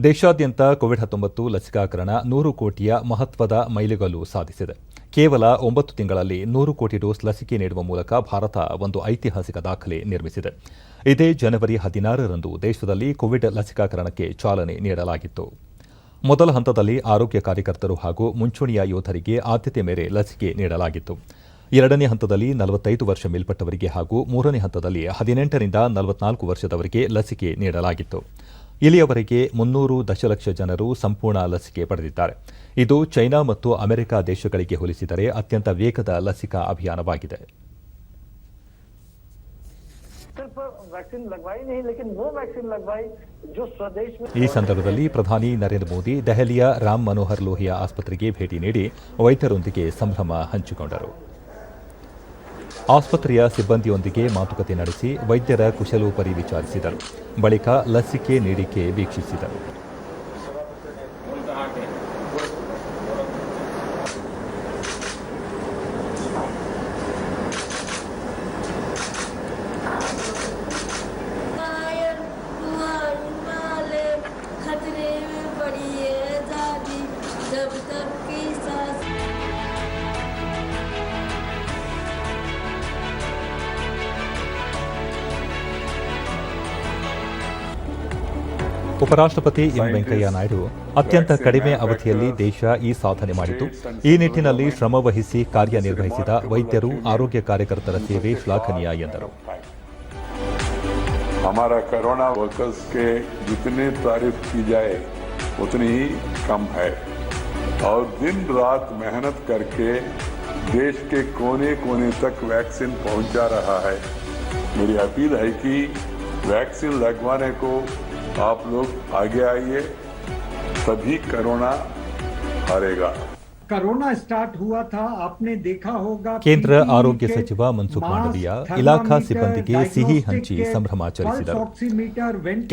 ದೇಶಾದ್ಯಂತ ಕೋವಿಡ್-19 ಲಸಿಕಾಕರಣ 100 ಕೋಟಿಯ ಮಹತ್ವದ ಮೈಲಿಗಲ್ಲು ಸಾಧಿಸಿದೆ. ಕೇವಲ 9 ತಿಂಗಳಲ್ಲಿ 100 ಕೋಟಿ ಡೋಸ್ ಲಸಿಕೆ ನೀಡುವ ಮೂಲಕ ಭಾರತ ಒಂದು ಐತಿಹಾಸಿಕ ದಾಖಲೆ ನಿರ್ಮಿಸಿದೆ. ಇದೇ ಜನವರಿ 16ರಂದು ದೇಶದಲ್ಲಿ ಕೋವಿಡ್ ಲಸಿಕಾಕರಣಕ್ಕೆ ಚಾಲನೆ ನೀಡಲಾಗಿತ್ತು. ಮೊದಲ ಹಂತದಲ್ಲಿ ಆರೋಗ್ಯ ಕಾರ್ಯಕರ್ತರು ಹಾಗೂ ಮುಂಚೂಣಿಯ ಯೋಧರಿಗೆ ಆದ್ಯತೆ ಮೇರೆ ಲಸಿಕೆ ನೀಡಲಾಗಿತ್ತು. ಎರಡನೇ ಹಂತದಲ್ಲಿ 45 ವರ್ಷ ಮೇಲ್ಪಟ್ಟವರಿಗೆ ಹಾಗೂ ಮೂರನೇ ಹಂತದಲ್ಲಿ 18ರಿಂದ 44 ವರ್ಷದವರಿಗೆ ಲಸಿಕೆ ನೀಡಲಾಗಿತ್ತು. ಇಲ್ಲಿಯವರೆಗೆ 300 ದಶಲಕ್ಷ ಜನರು ಸಂಪೂರ್ಣ ಲಸಿಕೆ ಪಡೆದಿದ್ದಾರೆ. ಇದು ಚೈನಾ ಮತ್ತು ಅಮೆರಿಕ ದೇಶಗಳಿಗೆ ಹೋಲಿಸಿದರೆ ಅತ್ಯಂತ ವೇಗದ ಲಸಿಕಾ ಅಭಿಯಾನವಾಗಿದೆ. ಈ ಸಂದರ್ಭದಲ್ಲಿ ಪ್ರಧಾನಿ ನರೇಂದ್ರ ಮೋದಿ ದೆಹಲಿಯ ರಾಮ್ ಮನೋಹರ್ ಲೋಹಿಯಾ ಆಸ್ಪತ್ರೆಗೆ ಭೇಟಿ ನೀಡಿ ವೈದ್ಯರೊಂದಿಗೆ ಸಂಭ್ರಮ ಹಂಚಿಕೊಂಡರು. ಆಸ್ಪತ್ರೆಯ ಸಿಬ್ಬಂದಿಯೊಂದಿಗೆ ಮಾತುಕತೆ ನಡೆಸಿ ವೈದ್ಯರ ಕುಶಲೋಪರಿ ವಿಚಾರಿಸಿದರು. ಬಳಿಕ ಲಸಿಕೆ ನೀಡಿಕೆ ವೀಕ್ಷಿಸಿದರು. ಉಪರಾಷ್ಟ್ರಪತಿ ಎಂ ವೆಂಕಯ್ಯ ನಾಯ್ಡು ಅತ್ಯಂತ ಕಡಿಮೆ ಅವಧಿಯಲ್ಲಿ ದೇಶ ಈ ಸಾಧನೆ ಮಾಡಿತು. ಈ ನಿಟ್ಟಿನಲ್ಲಿ ಶ್ರಮವಹಿಸಿ ಕಾರ್ಯನಿರ್ವಹಿಸಿದ ವೈದ್ಯರು, ಆರೋಗ್ಯ ಕಾರ್ಯಕರ್ತರ ಸೇವೆ ಶ್ಲಾಘನೀಯ ಎಂದರು. हमारा कोरोना वर्कर्स के जितने तारीफ की जाए उतनी ही कम है और दिन रात मेहनत करके देश के कोने कोने तक वैक्सीन पहुंचा रहा है. मेरी अपील है कि वैक्सीन लगवाने को आप लोग आगे आइए, तभी कोरोना हारेगा. कोरोना स्टार्ट हुआ था, आपने देखा होगा. ಕೇಂದ್ರ ಆರೋಗ್ಯ ಸಚಿವ ಮನ್ಸುಖ್ ಮಾಂಡವಿಯಾ ಇಲಾಖಾ ಸಿಬ್ಬಂದಿಗೆ ಸಿಹಿ ಹಂಚಿ ಸಂಭ್ರಮಾಚರಿಸಿದರು.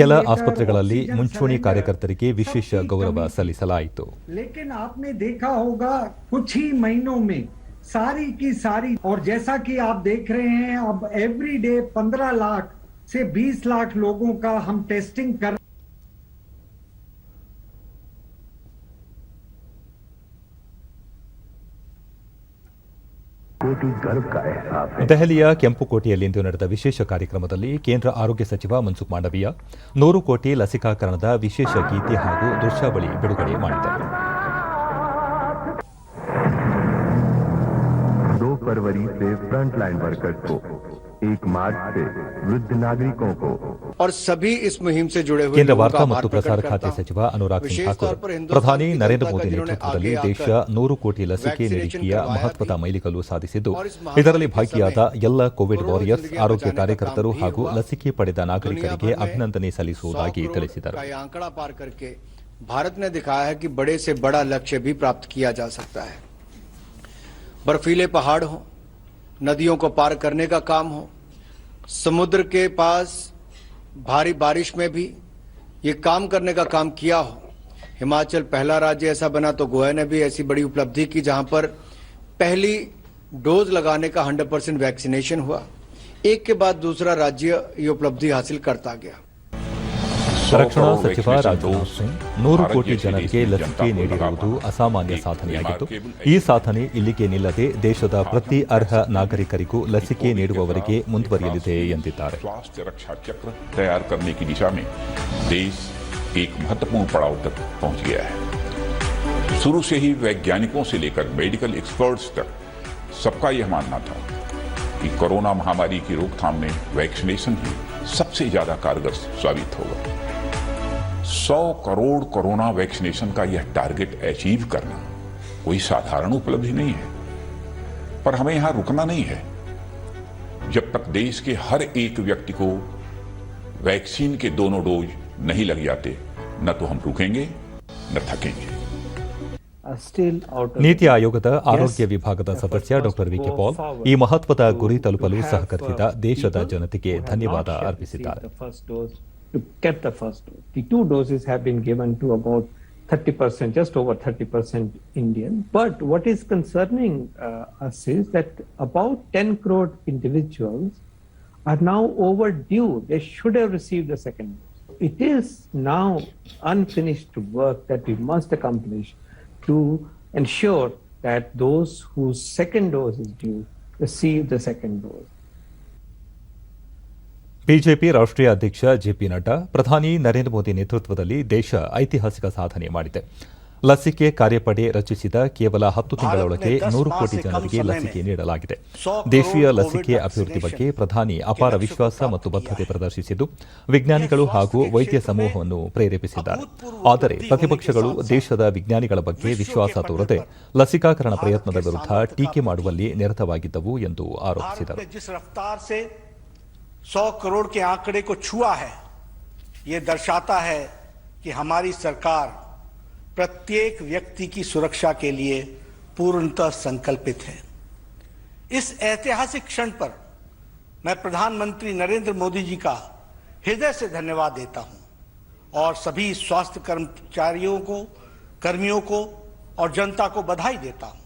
ಕೆಲ ಆಸ್ಪತ್ರೆಗಳಲ್ಲಿ ಮುಂಚೂಣಿ ಕಾರ್ಯಕರ್ತರಿಗೆ ವಿಶೇಷ ಗೌರವ ಸಲ್ಲಿಸಲಾಯಿತು. लेकिन आपने देखा होगा कुछ ही महीनों में सारी की सारी, और जैसा कि आप देख रहे हैं अब एवरी डे 15 लाख से 20 लाख लोगों का हम टेस्टिंग कर. ದೆಹಲಿಯ ಕೆಂಪುಕೋಟೆಯಲ್ಲಿಂದು ನಡೆದ ವಿಶೇಷ ಕಾರ್ಯಕ್ರಮದಲ್ಲಿ ಕೇಂದ್ರ ಆರೋಗ್ಯ ಸಚಿವ ಮನ್ಸುಖ್ ಮಾಂಡವಿಯಾ 100 ಕೋಟಿ ಲಸಿಕಾಕರಣದ ವಿಶೇಷ ಗೀತೆ ಹಾಗೂ ದೃಶ್ಯಾವಳಿ ಬಿಡುಗಡೆ ಮಾಡಿದರು. 2 फरवरी से फ्रंटलाइन वर्कर्स को, 1 मार्च से वृद्ध नागरिकों को और सभी इस मुहिम से जुड़े हुए ಕೇಂದ್ರ ವಾರ್ತಾ ಮತ್ತು ಪ್ರಸಾರ ಖಾತೆ ಸಚಿವ ಅನುರಾಗ್ ಸಿಂಗ್ ಠಾಕೂರ್ ಪ್ರಧಾನಿ ನರೇಂದ್ರ ಮೋದಿ ನೇತೃತ್ವದಲ್ಲಿ ದೇಶ 100 ಕೋಟಿ ಲಸಿಕೆ ನೀಡಿಕೆಯ ಮಹತ್ವದ ಮೈಲಿಗಲ್ಲು ಸಾಧಿಸಿದ್ದು, ಇದರಲ್ಲಿ ಭಾಗಿಯಾದ ಎಲ್ಲ ಕೋವಿಡ್ ವಾರಿಯರ್ಸ್, ಆರೋಗ್ಯ ಕಾರ್ಯಕರ್ತರು ಹಾಗೂ ಲಸಿಕೆ ಪಡೆದ ನಾಗರಿಕರಿಗೆ ಅಭಿನಂದನೆ ಸಲ್ಲಿಸುವುದಾಗಿ ತಿಳಿಸಿದರು. भारत ने दिखाया है कि बड़े से बड़ा लक्ष्य भी प्राप्त किया जा सकता है. बर्फीले पहाड़ हो, नदियों को पार करने का काम हो, समुद्र के पास भारी बारिश में भी ये काम करने का काम किया हो. हिमाचल पहला राज्य ऐसा बना तो गोवा ने भी ऐसी बड़ी उपलब्धि की जहां पर पहली डोज लगाने का 100% वैक्सीनेशन हुआ. एक के बाद दूसरा राज्य ये उपलब्धि हासिल करता गया. ರಕ್ಷಣಾ ಸಚಿವ ರಾಜನಾಥ್ ಸಿಂಗ್ 100 ಕೋಟಿ ಜನರಿಗೆ ಲಸಿಕೆ ನೀಡಿರುವುದು ಅಸಾಮಾನ್ಯ ಸಾಧನೆಯಾಗಿತ್ತು. ಈ ಸಾಧನೆ ಇಲ್ಲಿಗೆ ನಿಲ್ಲದೆ ದೇಶದ ಪ್ರತಿ ಅರ್ಹ ನಾಗರಿಕರಿಗೂ ಲಸಿಕೆ ನೀಡುವವರೆಗೆ ಮುಂದುವರಿಯಲಿದೆ ಎಂದಿದ್ದಾರೆ. स्वास्थ्य रक्षा चक्र तैयार करने की दिशा में देश एक महत्वपूर्ण पड़ाव तक पहुंच गया है. शुरू से ही वैज्ञानिकों से लेकर मेडिकल एक्सपर्ट्स तक सबका यह मानना था कि कोरोना महामारी की रोकथाम में वैक्सीनेशन ही सबसे ज्यादा कारगर साबित होगा. 100 करोड़ कोरोना वैक्सीनेशन का यह टारगेट अचीव करना कोई साधारण उपलब्धि नहीं है, पर हमें यहां रुकना नहीं है. जब तक देश के हर एक व्यक्ति को वैक्सीन के दोनों डोज नहीं लग जाते, न तो हम रुकेंगे न थकेंगे. ನೀತಿ ಆಯೋಗದ ಆರೋಗ್ಯ ವಿಭಾಗದ ಸದಸ್ಯ ಡಾ ವಿ ಕೆ ಪಾಲ್ ಈ ಮಹತ್ವದ ಗುರಿ ತಲುಪಲು ಸಹಕರಿಸಿದ ದೇಶದ ಜನತೆಗೆ ಧನ್ಯವಾದ ಅರ್ಪಿಸಿದ್ದಾರೆ. To get the first dose. The 2 doses have been given to about 30%, just over 30% Indian. But what is concerning us is that about 10 crore individuals are now overdue. They should have received the second dose. it is now unfinished work that we must accomplish to ensure that those whose second dose is due receive the second dose. BJP ರಾಷ್ಟ್ರೀಯ ಅಧ್ಯಕ್ಷ JP Nadda ಪ್ರಧಾನಿ ನರೇಂದ್ರ ಮೋದಿ ನೇತೃತ್ವದಲ್ಲಿ ದೇಶ ಐತಿಹಾಸಿಕ ಸಾಧನೆ ಮಾಡಿದೆ. ಲಸಿಕೆ ಕಾರ್ಯಪಡೆ ರಚಿಸಿದ ಕೇವಲ 10 ತಿಂಗಳೊಳಗೆ 100 ಕೋಟಿ ಜನರಿಗೆ ಲಸಿಕೆ ನೀಡಲಾಗಿದೆ. ದೇಶೀಯ ಲಸಿಕೆ ಅಭಿವೃದ್ಧಿ ಬಗ್ಗೆ ಪ್ರಧಾನಿ ಅಪಾರ ವಿಶ್ವಾಸ ಮತ್ತು ಬದ್ಧತೆ ಪ್ರದರ್ಶಿಸಿದ್ದು ವಿಜ್ಞಾನಿಗಳು ಹಾಗೂ ವೈದ್ಯ ಸಮೂಹವನ್ನು ಪ್ರೇರೇಪಿಸಿದ್ದಾರೆ. ಆದರೆ ಪ್ರತಿಪಕ್ಷಗಳು ದೇಶದ ವಿಜ್ಞಾನಿಗಳ ಬಗ್ಗೆ ವಿಶ್ವಾಸ ತೋರದೆ ಲಸಿಕಾಕರಣ ಪ್ರಯತ್ನದ ವಿರುದ್ಧ ಟೀಕೆ ಮಾಡುವಲ್ಲಿ ನಿರತವಾಗಿದ್ದವು ಎಂದು ಆರೋಪಿಸಿದರು. 100 करोड़ के आंकड़े को छुआ है, ये दर्शाता है कि हमारी सरकार प्रत्येक व्यक्ति की सुरक्षा के लिए पूर्णतः संकल्पित है. इस ऐतिहासिक क्षण पर मैं प्रधानमंत्री नरेंद्र मोदी जी का हृदय से धन्यवाद देता हूं और सभी स्वास्थ्य कर्मियों को और जनता को बधाई देता हूं.